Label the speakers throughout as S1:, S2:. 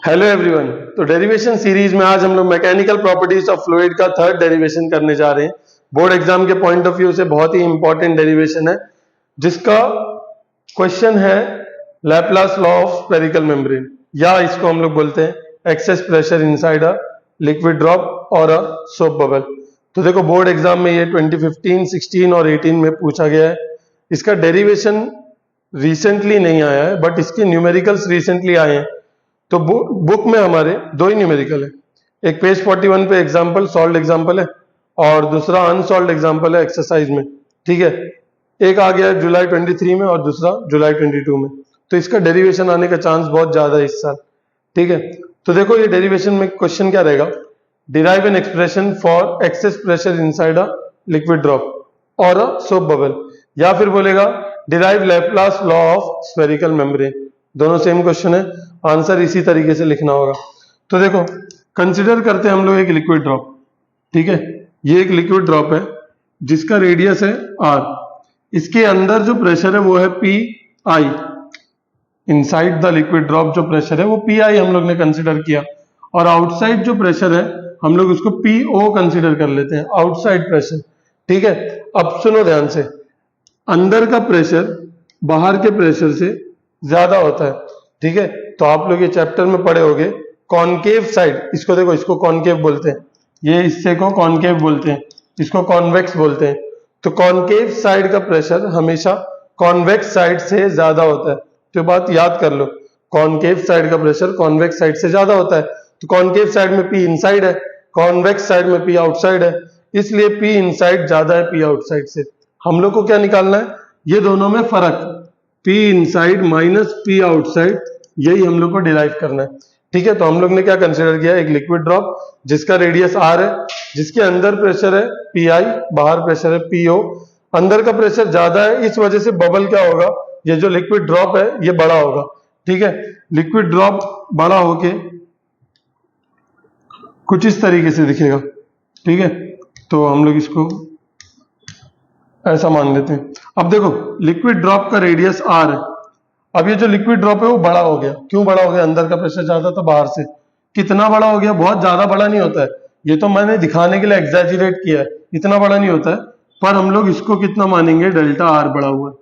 S1: Hello everyone. तो derivation series में आज हम लोग मैकेनिकल प्रॉपर्टीज ऑफ फ्लूइड का थर्ड डेरिवेशन करने जा रहे हैं। बोर्ड एग्जाम के पॉइंट ऑफ व्यू से बहुत ही इंपॉर्टेंट डेरिवेशन है, जिसका क्वेश्चन है Laplace law of spherical membrane, या इसको हम लोग बोलते हैं access pressure inside a liquid drop और अ सोप बबल। तो देखो बोर्ड एग्जाम में ये 2015, 16 और 18 में पूछा गया है। इसका डेरिवेशन रिसेंटली नहीं आया है, बट इसके न्यूमेरिकल्स रिसेंटली आए हैं। तो बुक में हमारे दो ही न्यूमेरिकल है, एक पेज 41 पे एग्जांपल सॉल्व्ड एग्जांपल है और दूसरा अनसॉल्व्ड एग्जांपल है एक्सरसाइज में। ठीक है, एक आ गया जुलाई 23 में और दूसरा जुलाई 22 में। तो इसका डेरिवेशन आने का चांस बहुत ज्यादा है इस साल। ठीक है, तो देखो ये डेरिवेशन में क्वेश्चन क्या रहेगा, derive an expression for access pressure inside a liquid drop और अ सोप बबल, या फिर बोलेगा derive Laplace law of spherical membrane. दोनों सेम क्वेश्चन है, आंसर इसी तरीके से लिखना होगा। तो देखो कंसिडर करते हैं हम लोग एक लिक्विड ड्रॉप। ठीक है, ये एक लिक्विड ड्रॉप है जिसका रेडियस है r। इसके अंदर जो प्रेशर है वो है P I. Inside the liquid drop जो प्रेशर है वो पी आई हम लोग ने कंसिडर किया, और आउटसाइड जो प्रेशर है हम लोग उसको पी ओ कंसिडर कर लेते हैं, आउटसाइड प्रेशर। ठीक है, अब सुनो ध्यान से, अंदर का प्रेशर बाहर के प्रेशर से ज्यादा होता है। ठीक है, तो आप लोग ये चैप्टर में पढ़े होंगे कॉनकेव साइड, इसको देखो, इसको कॉनकेव बोलते हैं, ये हिस्से को कॉनकेव बोलते हैं, इसको कॉन्वेक्स बोलते हैं। तो कॉनकेव साइड का प्रेशर हमेशा कॉन्वेक्स साइड से ज्यादा होता है। तो बात याद कर लो, कॉनकेव साइड का प्रेशर कॉन्वेक्स साइड से ज्यादा होता है। तो कॉनकेव साइड में पी इनसाइड है, कॉन्वेक्स साइड में पी आउटसाइड है, इसलिए पी इनसाइड ज्यादा है पी आउटसाइड से। हम लोग को क्या निकालना है, ये दोनों में फर्क, P inside minus P outside, यही हम लोग को डिराइव करना है। ठीक है, तो हम लोग ने क्या कंसिडर किया, एक लिक्विड ड्रॉप जिसका रेडियस आर है, जिसके अंदर प्रेशर है पी आई, बाहर प्रेशर है पी ओ। अंदर का प्रेशर ज्यादा है, इस वजह से बबल क्या होगा, ये जो लिक्विड ड्रॉप है ये बड़ा होगा। ठीक है, लिक्विड ड्रॉप बड़ा होके कुछ इस तरीके से दिखेगा। ठीक है, तो हम लोग इसको ऐसा मान लेते हैं। अब देखो लिक्विड ड्रॉप का रेडियस आर है, अब ये जो लिक्विड ड्रॉप है वो बड़ा हो गया। क्यों बड़ा हो गया, अंदर का प्रेशर ज्यादा था बाहर से। कितना बड़ा हो गया, बहुत ज्यादा बड़ा नहीं होता है, ये तो मैंने दिखाने के लिए एग्जैजरेट किया है, इतना बड़ा नहीं होता है। पर हम लोग इसको कितना मानेंगे, डेल्टा आर बड़ा हुआ है।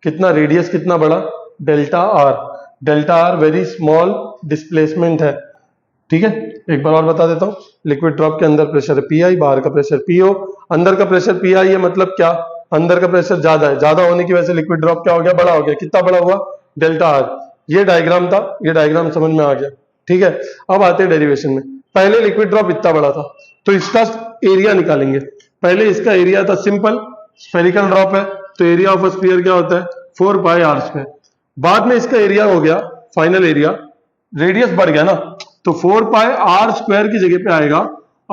S1: कितना, रेडियस कितना बड़ा, delta r. Delta are very small displacement है। ठीक है, एक बार और बता देता हूँ, लिक्विड ड्रॉप के अंदर प्रेशर है पी आई, बाहर का प्रेशर पी ओ। अंदर का प्रेशर पी आई है, मतलब क्या, अंदर का प्रेशर ज्यादा है, ज्यादा होने की वजह से लिक्विड ड्रॉप क्या हो गया, बड़ा हो गया। कितना बड़ा हुआ, डेल्टा आर। ये डायग्राम था, ये डायग्राम समझ में आ गया। ठीक है, अब आते हैं डेरिवेशन में। पहले लिक्विड ड्रॉप इतना बड़ा था, तो इसका एरिया निकालेंगे। पहले इसका एरिया था सिंपल, स्फेरिकल ड्रॉप है तो एरिया ऑफ अ स्फीयर क्या होता है, 4 पाई आर स्क्वायर। बाद में इसका एरिया हो गया फाइनल एरिया, रेडियस बढ़ गया ना, तो 4 पाई आर स्क्वायर की जगह पे आएगा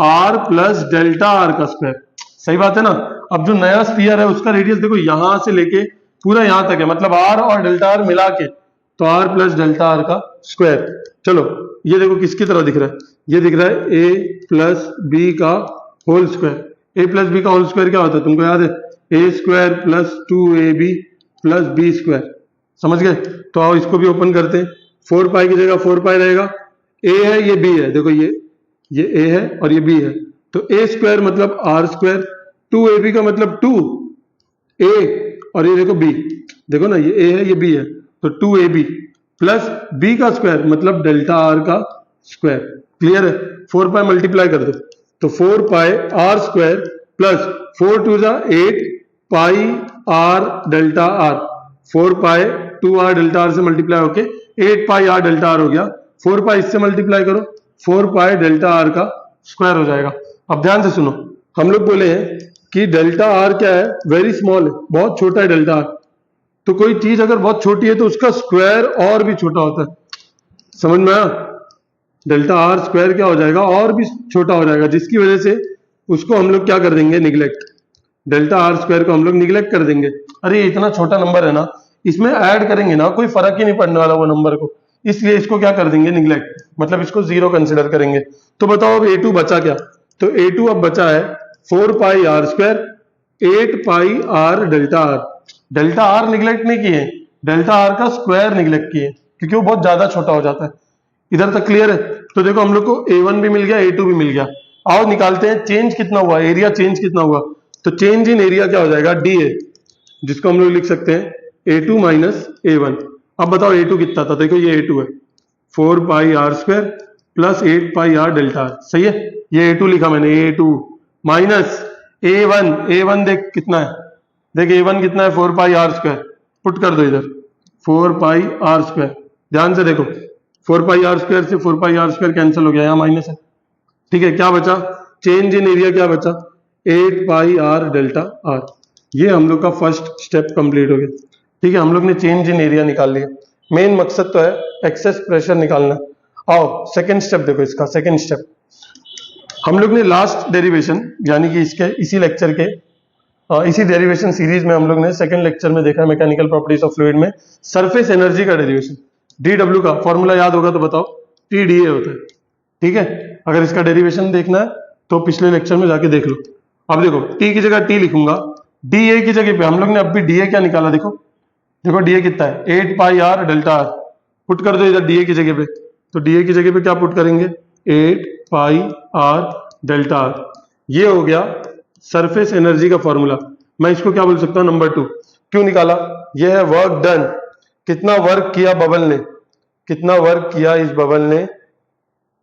S1: आर प्लस डेल्टा आर का स्क्वायर। सही बात है ना। अब जो नया स्फीयर है उसका रेडियस देखो यहां से लेके पूरा यहां तक है, मतलब आर और डेल्टा आर मिला के, तो आर प्लस डेल्टा आर का स्क्वायर। चलो ये देखो किसकी तरह दिख रहा है, ये दिख रहा है ए प्लस बी का whole square. A plus b का होल स्क्वायर क्या होता है तुमको याद है, a square plus 2ab plus b square. समझ गए। तो आओ इसको भी ओपन करते हैं, 4 पाई की जगह 4 पाई रहेगा, ए है ये बी है, देखो ये ए है और ये बी है, तो ए स्क्वायर मतलब आर स्क्वायर, 2ab का मतलब 2 ए, और ये देखो बी, देखो ना ये ए है ये बी है, तो 2ab प्लस बी का स्क्वायर मतलब डेल्टा आर का स्क्वायर। क्लियर है, 4 पाई मल्टीप्लाई कर दो, तो 4 पाई आर स्क्वायर प्लस 4 2 जा 8 pi r delta are, 4 pi 2 are delta are से मल्टीप्लाई होके 8 पाई आर डेल्टा आर हो गया। 4 पाई इससे मल्टीप्लाई करो, 4 पाई डेल्टा आर का स्क्वायर हो जाएगा। अब ध्यान से सुनो, हम लोग बोले हैं कि डेल्टा आर क्या है, वेरी स्मॉल है, बहुत छोटा है डेल्टा आर। तो कोई चीज अगर बहुत छोटी है तो उसका स्क्वायर और भी छोटा होता है। समझ में आया, डेल्टा आर स्क्वायर क्या हो जाएगा, और भी छोटा हो जाएगा, जिसकी वजह से उसको हम लोग क्या कर देंगे, निगलेक्ट। डेल्टा आर स्क्वायर को हम लोग निगलेक्ट कर देंगे। अरे ये इतना छोटा नंबर है ना, इसमें ऐड करेंगे ना कोई फर्क ही नहीं पड़ने वाला वो नंबर को, इसलिए इसको क्या कर देंगे, निगलेक्ट, मतलब इसको 0 कंसिडर करेंगे। तो बताओ अब a2 बचा क्या, तो a2 अब बचा है 4 pi r square 8 pi r delta r. Delta r neglect नहीं किए, डेल्टा आर का स्क्वायर निगलेक्ट किए, क्योंकि वो बहुत ज्यादा छोटा हो जाता है। इधर तक क्लियर है? तो देखो हम लोग को A1 भी मिल गया, A2 भी मिल गया। आओ निकालते हैं चेंज कितना हुआ, एरिया चेंज कितना हुआ। तो चेंज इन एरिया क्या हो जाएगा, DA, जिसको हम लोग लिख सकते हैं A2 माइनस A1। अब बताओ A2 कितना था, देखो ये A2 है 4 pi r square plus 8 pi r delta r, सही है। ये A2 लिखा मैंने, A2 माइनस A1, A1 देख कितना है, देख A1 कितना है 4 पाई आर स्क्वायर, पुट कर दो इधर 4 पाई आर स्क्वायर, ध्यान से देखो 4 पाई आर स्क्वायर से 4 पाई आर स्क्वायर कैंसिल हो गया, यहाँ माइनस है, ठीक है। क्या बचा, चेंज इन एरिया क्या बचा, 8 पाई आर डेल्टा आर। ये हम लोग का फर्स्ट स्टेप कंप्लीट हो गया, ठीक है। हम लोग ने चेंज इन एरिया निकाल लिया, मेन मकसद तो है एक्सेस प्रेशर निकालना। आओ सेकंड स्टेप देखो, इसका सेकंड स्टेप हम लोग ने लास्ट डेरिवेशन यानी कि इसके इसी लेक्चर के इसी डेरिवेशन सीरीज में हम लोग ने सेकंड लेक्चर में देखा मैकेनिकल प्रॉपर्टीज ऑफ फ्लूइड में सरफेस एनर्जी का डेरिवेशन। डीडब्ल्यू का फॉर्मूला याद होगा तो बताओ, TdA होता है, ठीक है। अगर इसका डेरिवेशन देखना है तो पिछले लेक्चर में जाके देख लो। अब देखो T की जगह T लिखूंगा, DA की जगह पे हम लोग ने अब भी DA क्या निकाला, देखो देखो DA कितना है 8 pi r delta are, put कर दो इधर DA की जगह पे। तो DA की जगह पे क्या पुट करेंगे, 8 पाई आर डेल्टा आर। ये हो गया सरफेस एनर्जी का फॉर्मूला। मैं इसको क्या बोल सकता हूँ, नंबर 2। क्यों निकाला, यह है वर्क डन, कितना वर्क किया बबल ने, कितना वर्क किया इस बबल ने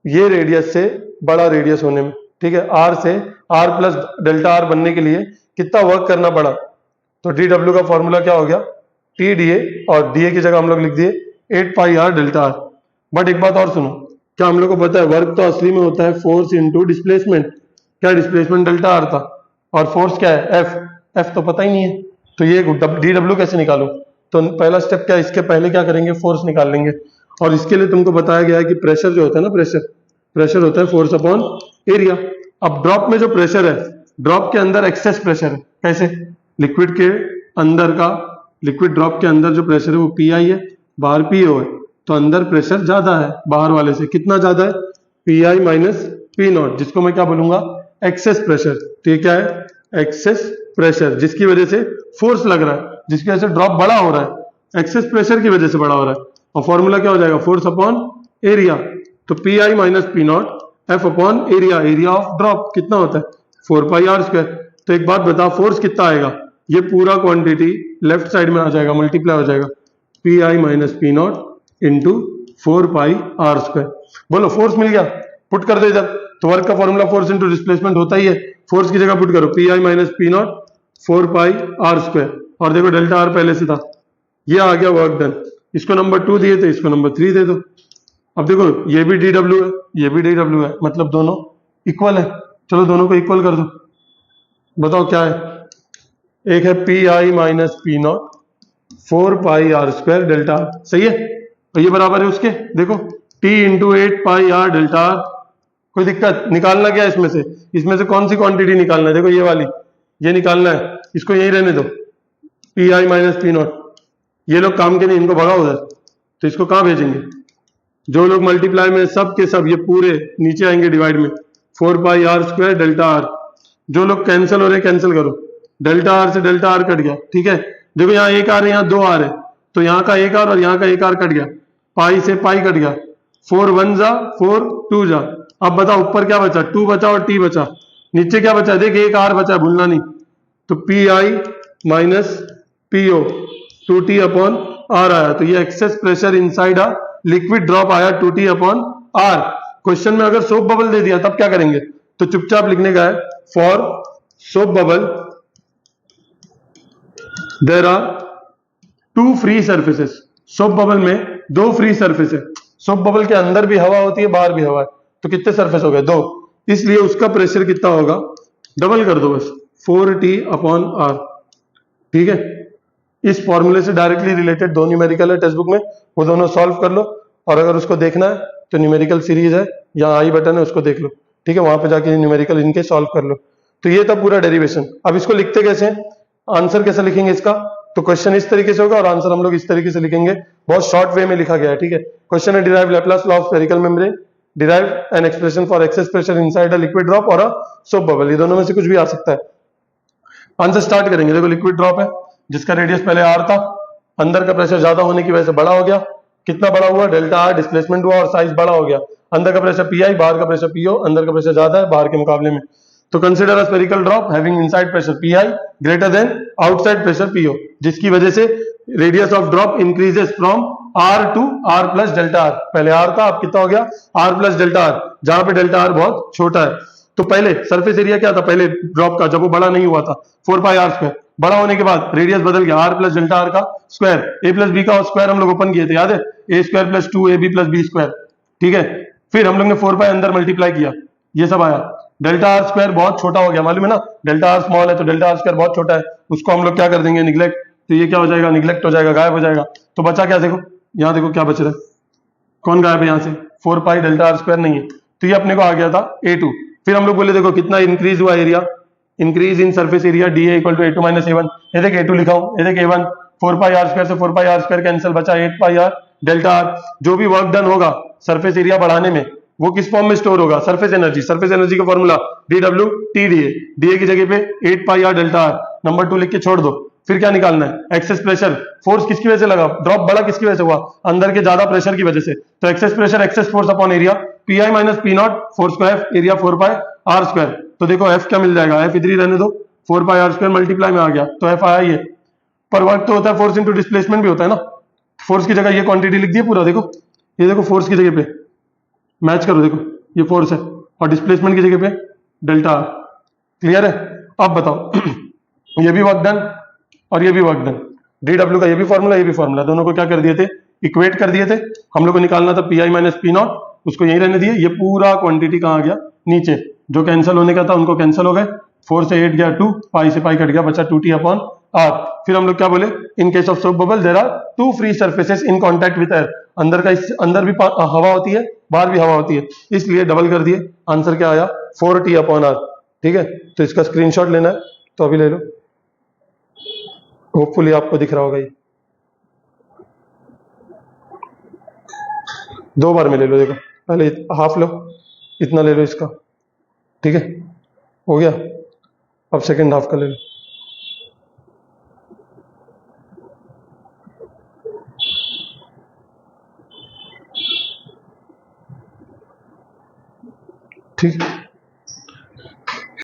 S1: ये रेडियस से बड़ा रेडियस होने में, ठीक है। R से R प्लस डेल्टा आर बनने के लिए कितना वर्क करना पड़ा। तो DW का फॉर्मूला क्या हो गया, TdA, और DA की जगह हम लोग लिख दिए 8 pi r delta are. But एक बात और सुनो, क्या हम लोग को पता है वर्क तो असली में होता है फोर्स इंटू डिस्प्लेसमेंट। क्या डिस्प्लेसमेंट डेल्टा आर था और फोर्स क्या है F तो पता ही नहीं है। तो ये DW कैसे निकालूं, तो पहला स्टेप क्या है, इसके पहले क्या करेंगे, फोर्स निकाल लेंगे। और इसके लिए तुमको बताया गया है कि प्रेशर जो होता है ना, प्रेशर होता है फोर्स अपॉन एरिया। अब ड्रॉप में जो प्रेशर है, ड्रॉप के अंदर एक्सेस प्रेशर है, कैसे, लिक्विड के अंदर का, लिक्विड ड्रॉप के अंदर जो प्रेशर है वो PI है, बाहर PO है, तो अंदर प्रेशर ज्यादा है बाहर वाले से। कितना ज्यादा है, PI माइनस P0, जिसको मैं क्या बोलूंगा, एक्सेस प्रेशर। तो ये क्या है, एक्सेस प्रेशर, जिसकी वजह से फोर्स लग रहा है, जिसकी वजह से ड्रॉप बड़ा हो रहा है, एक्सेस प्रेशर की वजह से बड़ा हो रहा है। और फॉर्मूला क्या हो जाएगा, फोर्स अपॉन एरिया। तो PI minus P0 F upon area, area of drop कितना होता है 4 पाई आर स्क्वायर। तो एक बात बता, फोर्स कितना आएगा, ये पूरा क्वांटिटी लेफ्ट साइड में आ जाएगा, मल्टीप्लाई हो जाएगा, PI minus P0 into 4 pi r square. बोलो फोर्स मिल गया, पुट कर दो इधर। तो वर्क का फॉर्मूला फोर्स इंटू डिस्प्लेसमेंट होता ही है, फोर्स की जगह पुट करो PI minus P0 4 pi r square, और देखो डेल्टा आर पहले से था, ये आ गया वर्क डन। इसको नंबर 2 दिए थे, इसको नंबर 3 दे दो। अब देखो ये भी DW है, ये भी DW है, मतलब दोनों इक्वल है। चलो दोनों को इक्वल कर दो, बताओ क्या है, एक है PI minus P0 4 pi r square delta r, सही है। और ये बराबर है उसके, देखो T into 8 pi r delta r. कोई दिक्कत, निकालना क्या है इसमें से कौन सी क्वांटिटी निकालना है, देखो ये वाली, ये निकालना है, इसको यही रहने दो PI माइनस P0। ये लोग काम के नहीं, इनको भगाओ उधर। तो इसको कहाँ भेजेंगे, जो लोग मल्टीप्लाई में सब के सब ये पूरे नीचे आएंगे डिवाइड में, 4 pi r square delta are. जो लोग कैंसिल हो रहे कैंसिल करो, डेल्टा आर से डेल्टा आर कट गया, ठीक है। देखो यहाँ एक आर है, यहाँ 2 आर है, तो यहाँ का एक आर और यहाँ का एक आर कट गया, पाई से पाई कट गया, 4 1 जा 4 2 जा। अब बताओ ऊपर क्या बचा, 2 बचा और T बचा, नीचे क्या बचा, देख एक आर बचा, भूलना नहीं। तो PI minus PO 2T upon r आया, तो ये excess pressure inside a liquid drop आया 2T अपॉन आर। क्वेश्चन में अगर सोप बबल दे दिया तब क्या करेंगे, तो चुपचाप लिखने का है, for soap bubble there are 2 free surfaces. Soap bubble में 2 फ्री सर्फेस है, सोप बबल के अंदर भी हवा होती है बाहर भी हवा है, तो कितने सर्फेस हो गए, 2। इसलिए उसका प्रेशर कितना होगा, डबल कर दो बस, 4T अपॉन आर, ठीक है। इस फॉर्मूले से डायरेक्टली रिलेटेड 2 न्यूमेरिकल है टेक्स्ट बुक में, वो दोनों सॉल्व कर लो। और अगर उसको देखना है तो न्यूमेरिकल सीरीज है, यहाँ आई बटन है, उसको देख लो, ठीक है। वहां पे जाके न्यूमेरिकल इनके सॉल्व कर लो। तो ये था पूरा डेरिवेशन। अब इसको लिखते कैसे हैं, आंसर कैसे लिखेंगे इसका, तो क्वेश्चन इस तरीके से होगा और आंसर हम लोग इस तरीके से लिखेंगे, बहुत शॉर्ट वे में लिखा गया है, ठीक है। क्वेश्चन है, derive Laplace law of spherical membrane, derive an expression for access pressure inside a liquid drop और अ सोप बबल। ये दोनों में से कुछ भी आ सकता है। आंसर स्टार्ट करेंगे। देखो लिक्विड ड्रॉप है जिसका रेडियस पहले R था, अंदर का प्रेशर ज्यादा होने की वजह से बड़ा हो गया, कितना बड़ा हुआ, डेल्टा आर डिस्प्लेसमेंट हुआ और साइज बड़ा हो गया। अंदर का प्रेशर पी आई, बाहर का प्रेशर पीओ, अंदर का प्रेशर ज्यादा है बाहर के मुकाबले में। तो consider a spherical drop having inside pressure P I greater than outside pressure PO, जिसकी वजह से radius of drop increases from r to r plus delta r. पहले आर था, अब कितना हो गया, आर प्लस डेल्टा आर, जहां पे डेल्टा आर बहुत छोटा है। तो पहले सरफेस एरिया क्या था पहले ड्रॉप का, जब वो बड़ा नहीं हुआ था, 4πr²। बड़ा होने के बाद रेडियस बदल गया, आर प्लस डेल्टा आर का स्क्वायर, ए प्लस बी का स्क्वायर हम लोग ओपन किए थे, याद है, a square plus 2ab plus b square. ठीक है, फिर हम लोग ने 4π अंदर मल्टीप्लाई किया, ये सब आया। डेल्टा आर स्क्वायर बहुत छोटा हो गया, मालूम है ना, डेल्टा आर स्मॉल है तो डेल्टा आर स्क्वायर बहुत छोटा है, उसको हम लोग क्या कर देंगे, निग्लेक्ट। तो ये क्या हो जाएगा, निग्लेक्ट हो जाएगा, गायब हो जाएगा। तो बचा क्या, देखो यहाँ देखो क्या बच रहा है, कौन गायब है यहाँ से, 4π डेल्टा आर स्क्वायर नहीं है, तो ये अपने को आ गया था A2। फिर हम लोग बोले देखो कितना इंक्रीज हुआ area, increase in surface area DA equal to A2 minus A1। ये देख A2 लिखा हूं, ये देख A1, 4πr² से 4πr² कैंसिल, बचा 8πr डेल्टा आर। जो भी वर्क डन होगा सरफेस एरिया बढ़ाने में, वो किस फॉर्म में स्टोर होगा, सरफेस एनर्जी। सरफेस एनर्जी का फॉर्मूला dW TdA, DA की जगह पे 8πr डेल्टा आर, नंबर 2 लिख के छोड़ दो। फिर क्या निकालना है, एक्सेस प्रेशर, फोर्स किसकी वजह से लगा, ड्रॉप बड़ा किसकी वजह से हुआ, अंदर के ज्यादा प्रेशर की वजह से। तो excess pressure excess force upon area, P I minus P not, force को एफ, एरिया 4πr²। तो देखो एफ क्या मिल जाएगा, एफ इधर ही रहने दो, 4πr² मल्टीप्लाई में आ गया, तो एफ आया ये। पर वर्क तो होता है, फोर्स इंटू डिस्प्लेसमेंट भी होता है ना, फोर्स की जगह ये क्वांटिटी लिख दी पूरा, देखो ये देखो फोर्स की जगह पे मैच करो, देखो ये फोर्स है और डिस्प्लेसमेंट की जगह पे डेल्टा आर। क्लियर है, अब बताओ ये भी वर्क डन और ये भी वर्क डन, dW का ये भी फॉर्मूला, ये भी फॉर्मूला, दोनों को क्या कर दिए थे, इक्वेट कर दिए थे। हम लोग को निकालना था P I minus P not, उसको यही रहने दिए। ये पूरा क्वांटिटी कहाँ आ गया, नीचे, जो कैंसिल होने का था उनको कैंसिल हो गए, 4 से 8 गया 2, पाई से पाई कट गया, बचा 2t अपॉन आर। फिर हम लोग क्या बोले, in case of soap bubble there are 2 free surfaces in contact with air. अंदर का अंदर भी हवा होती है, बाहर भी हवा होती है, इसलिए डबल कर दिए। आंसर क्या आया, 4t अपॉन आर। ठीक है, तो इसका स्क्रीनशॉट लेना है तो अभी ले लो, होपफुली आपको दिख रहा होगा ये, 2 बार में ले लो, देखो पहले हाफ लो, इतना ले लो इसका, ठीक है, हो गया। अब सेकंड हाफ का ले लो, ठीक है।